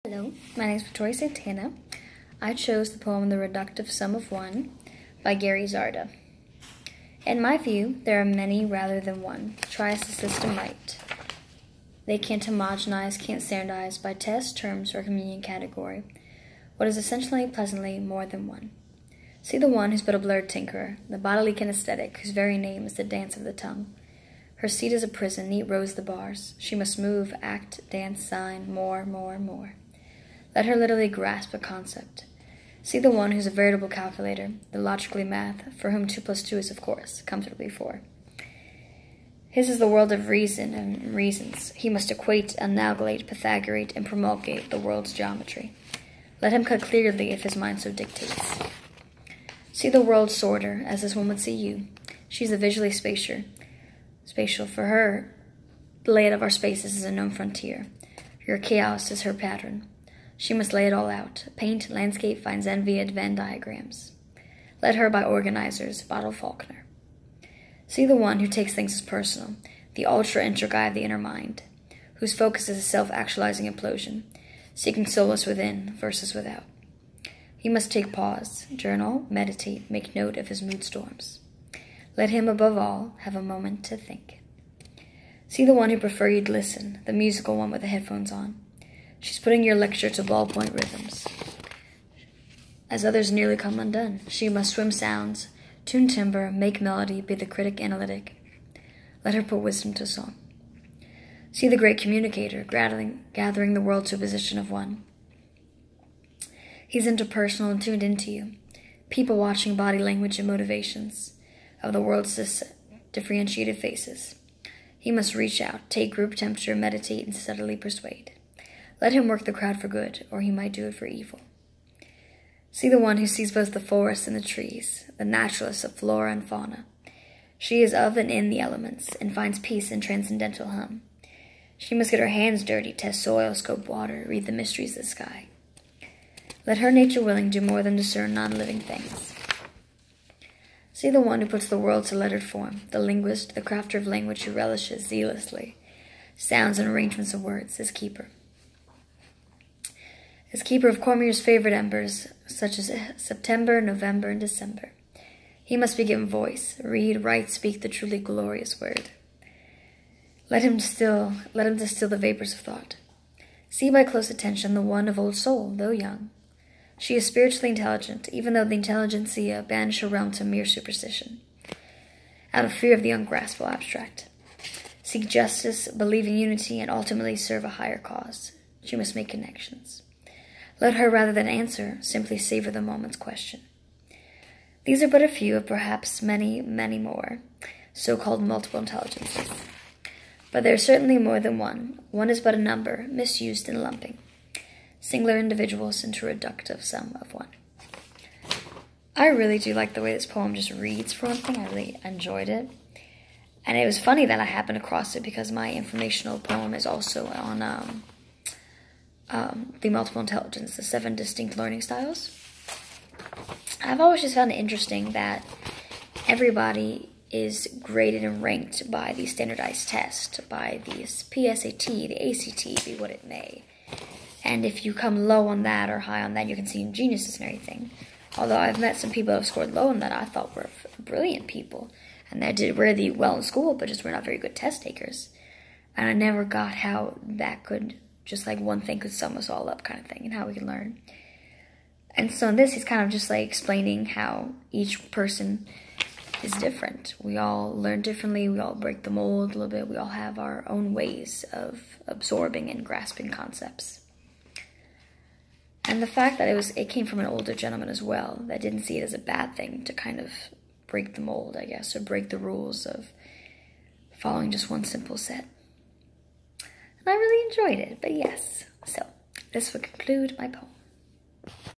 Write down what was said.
Hello, my name is Victoria Santana. I chose the poem The Reductive Sum of One by Gary Zarda. In my view, there are many rather than one. Try as the system might. They can't homogenize, can't standardize by test, terms, or communion category what is essentially, pleasantly, more than one. See the one who's but a blurred tinkerer, the bodily kinesthetic whose very name is the dance of the tongue. Her seat is a prison, neat rows the bars. She must move, act, dance, sign, more, more, more. Let her literally grasp a concept. See the one who's a veritable calculator, the logically math, for whom 2 + 2 is, of course, comfortably 4. His is the world of reason and reasons. He must equate, annihilate, Pythagorate, and promulgate the world's geometry. Let him cut clearly if his mind so dictates. See the world sorter, as this one would see you. She's a visually spatial. For her, the layout of our spaces is a known frontier. Your chaos is her pattern. She must lay it all out. Paint, landscape, finds envy at Venn diagrams. Let her by organizers, bottle Faulkner. See the one who takes things as personal, the ultra-intro guy of the inner mind, whose focus is a self-actualizing implosion, seeking solace within versus without. He must take pause, journal, meditate, make note of his mood storms. Let him, above all, have a moment to think. See the one who prefer you'd listen, the musical one with the headphones on. She's putting your lecture to ballpoint rhythms. As others nearly come undone, she must swim sounds, tune timbre, make melody, be the critic analytic. Let her put wisdom to song. See the great communicator, gathering the world to a position of one. He's interpersonal and tuned into you, people watching body language and motivations of the world's differentiated faces. He must reach out, take group temperature, meditate, and steadily persuade. Let him work the crowd for good, or he might do it for evil. See the one who sees both the forest and the trees, the naturalist of flora and fauna. She is of and in the elements, and finds peace in transcendental hum. She must get her hands dirty, test soil, scope water, read the mysteries of the sky. Let her nature willing do more than discern non-living things. See the one who puts the world to lettered form, the linguist, the crafter of language who relishes zealously sounds and arrangements of words, his keeper. As keeper of Cormier's favorite embers, such as September, November, and December. He must be given voice, read, write, speak the truly glorious word. Let him distill the vapors of thought. See by close attention the one of old soul, though young. She is spiritually intelligent, even though the intelligentsia banish her realm to mere superstition, out of fear of the ungraspable abstract. Seek justice, believe in unity, and ultimately serve a higher cause. She must make connections. Let her, rather than answer, simply savor the moment's question. These are but a few of perhaps many, many more so-called multiple intelligences. But there is certainly more than one. One is but a number, misused in lumping singular individuals into a reductive sum of one. I really do like the way this poem just reads, for one thing. I really enjoyed it. And it was funny that I happened across it because my informational poem is also on the multiple intelligence, the 7 distinct learning styles. I've always just found it interesting that everybody is graded and ranked by the standardized test, by the PSAT, the ACT, be what it may. And if you come low on that or high on that, you can see geniuses and everything. Although I've met some people who have scored low on that I thought were brilliant people, and that did really well in school, but just were not very good test takers. And I never got how that could, just like one thing could sum us all up kind of thing, and how we can learn. And so in this, he's kind of just like explaining how each person is different. We all learn differently, we all break the mold a little bit, we all have our own ways of absorbing and grasping concepts. And the fact that it came from an older gentleman as well, that didn't see it as a bad thing to kind of break the mold, I guess, or break the rules of following just one simple set. And I really enjoyed it, but yes. So, this would conclude my poem.